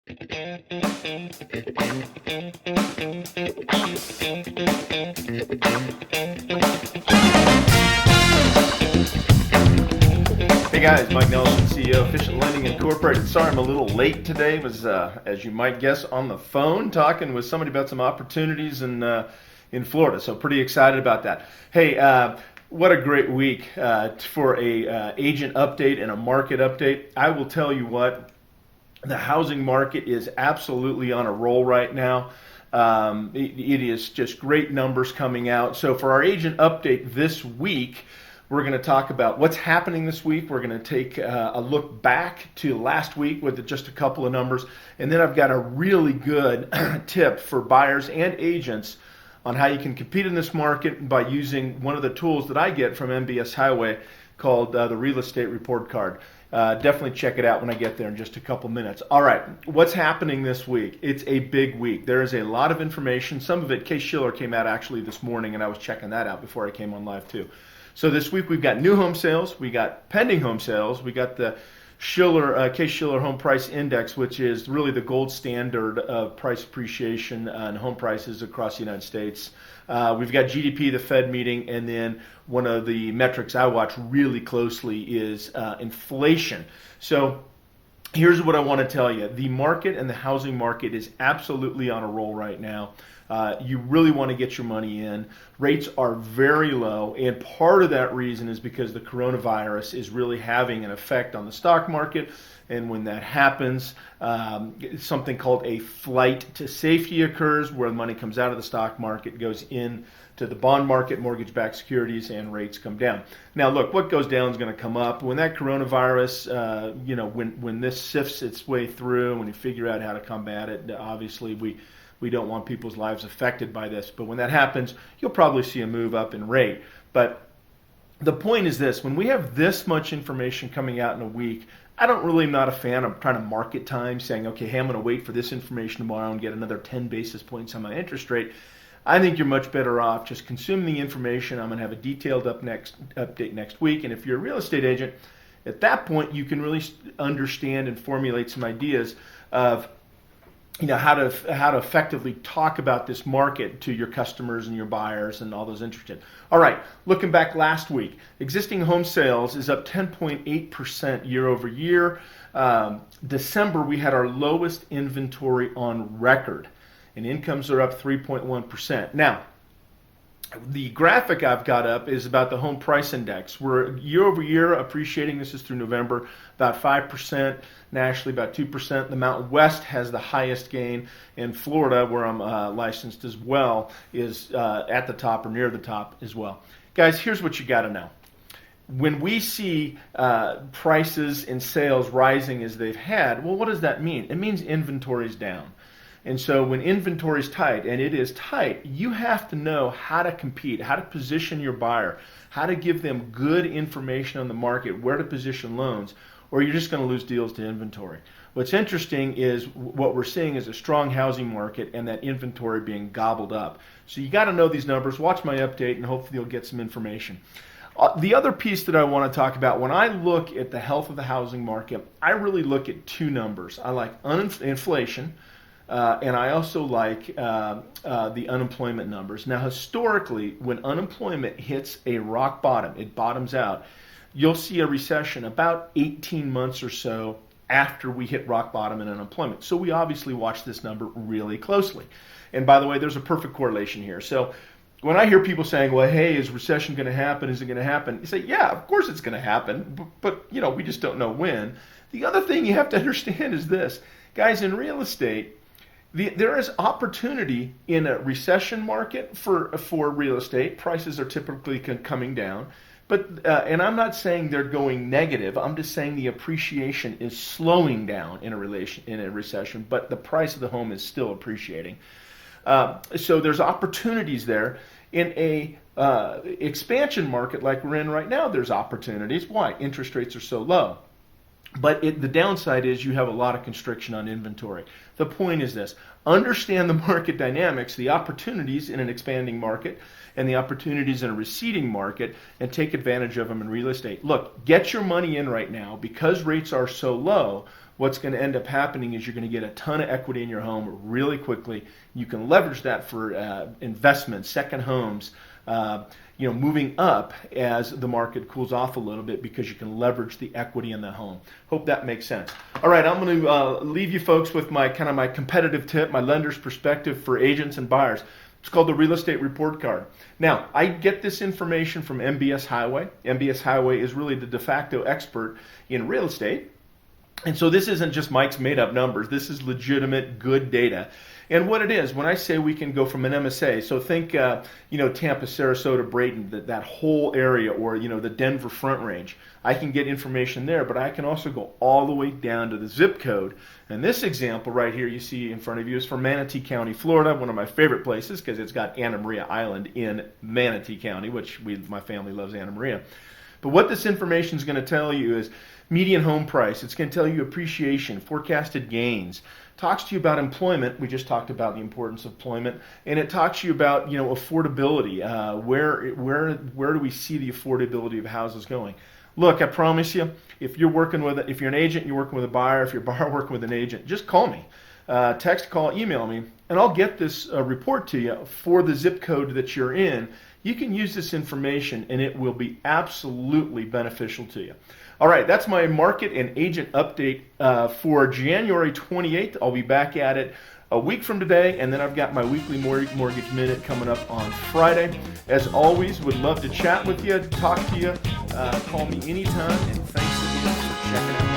Hey guys, Mike Nelson, CEO, Efficient Lending Incorporated. Sorry I'm a little late today. Was, as you might guess, on the phone talking with somebody about some opportunities in Florida. So pretty excited about that. Hey, what a great week for a agent update and a market update. I will tell you what, the housing market is absolutely on a roll right now. It is just great numbers coming out. So for our agent update this week, we're going to talk about what's happening this week. We're going to take a look back to last week with just a couple of numbers. And then I've got a really good tip for buyers and agents on how you can compete in this market by using one of the tools that I get from MBS Highway called the Real Estate Report Card. Definitely check it out when I get there in just a couple minutes. All right, what's happening this week? It's a big week. There is a lot of information. Some of it, Case-Shiller came out actually this morning, and I was checking that out before I came on live too. So this week we've got new home sales, we got pending home sales, we got the Case-Shiller Home Price Index, which is really the gold standard of price appreciation on home prices across the United States. We've got GDP, the Fed meeting, and then one of the metrics I watch really closely is inflation. So here's what I want to tell you. The market and the housing market is absolutely on a roll right now. You really want to get your money in. Rates are very low, and part of that reason is because the coronavirus is really having an effect on the stock market. And when that happens, something called a flight to safety occurs, where the money comes out of the stock market, goes into the bond market, mortgage-backed securities, and rates come down. Now, look, what goes down is going to come up. When that coronavirus, when this sifts its way through, when you figure out how to combat it, obviously we don't want people's lives affected by this. But when that happens, you'll probably see a move up in rate. But the point is this: when we have this much information coming out in a week, I'm not a fan of trying to market time, saying, okay, hey, I'm going to wait for this information tomorrow and get another 10 basis points on my interest rate. I think you're much better off just consuming the information. I'm going to have a detailed update next week. And if you're a real estate agent, at that point, you can really understand and formulate some ideas of how to effectively talk about this market to your customers and your buyers and all those interested. All right, looking back last week, existing home sales is up 10.8% year over year. December, we had our lowest inventory on record, and incomes are up 3.1%. Now, the graphic I've got up is about the home price index. We're year over year appreciating. This is through November, about 5%, nationally about 2%. The Mountain West has the highest gain, and Florida, where I'm licensed as well, is at the top or near the top as well. Guys, here's what you got to know. When we see prices and sales rising as they've had, well, what does that mean? It means inventory's down. And so when inventory is tight, and it is tight, you have to know how to compete, how to position your buyer, how to give them good information on the market, where to position loans, or you're just going to lose deals to inventory. What's interesting is what we're seeing is a strong housing market and that inventory being gobbled up. So you got to know these numbers. Watch my update, and hopefully you'll get some information. The other piece that I want to talk about, when I look at the health of the housing market, I really look at two numbers. I like inflation. And I also like the unemployment numbers. Now, historically, when unemployment hits a rock bottom, it bottoms out, you'll see a recession about 18 months or so after we hit rock bottom in unemployment. So we obviously watch this number really closely. And by the way, there's a perfect correlation here. So when I hear people saying, well, hey, is recession going to happen? Is it going to happen? You say, yeah, of course it's going to happen, but we just don't know when. The other thing you have to understand is this. Guys, in real estate, there is opportunity in a recession market for real estate. Prices are typically coming down, but and I'm not saying they're going negative. I'm just saying the appreciation is slowing down in a recession, but the price of the home is still appreciating. So there's opportunities there. In a expansion market like we're in right now, there's opportunities. Why? Interest rates are so low. But the downside is you have a lot of constriction on inventory. The point is this: understand the market dynamics, the opportunities in an expanding market and the opportunities in a receding market, and take advantage of them in real estate. Look, get your money in right now because rates are so low. what's going to end up happening is you're going to get a ton of equity in your home really quickly. You can leverage that for investments, second homes, moving up as the market cools off a little bit, because you can leverage the equity in the home. Hope that makes sense. All right, I'm going to leave you folks with my competitive tip, my lender's perspective for agents and buyers. It's called the Real Estate Report Card. Now, I get this information from MBS Highway. MBS Highway is really the de facto expert in real estate. And so this isn't just Mike's made up numbers. This is legitimate, good data. And what it is, when I say we can go from an MSA, so think, Tampa, Sarasota, Brayton, that whole area, or, the Denver Front Range. I can get information there, but I can also go all the way down to the zip code. And this example right here you see in front of you is from Manatee County, Florida, one of my favorite places because it's got Anna Maria Island in Manatee County, which my family loves Anna Maria. But what this information is going to tell you is median home price. It's going to tell you appreciation, forecasted gains. Talks to you about employment. We just talked about the importance of employment, and it talks to you about affordability. Where do we see the affordability of houses going? Look, I promise you, if you're an agent, you're working with a buyer. If you're a buyer working with an agent, just call me, text, call, email me, and I'll get this report to you for the zip code that you're in. You can use this information, and it will be absolutely beneficial to you. All right, that's my market and agent update for January 28th. I'll be back at it a week from today, and then I've got my weekly Mortgage Minute coming up on Friday. As always, would love to chat with you, talk to you, call me anytime, and thanks again for checking out.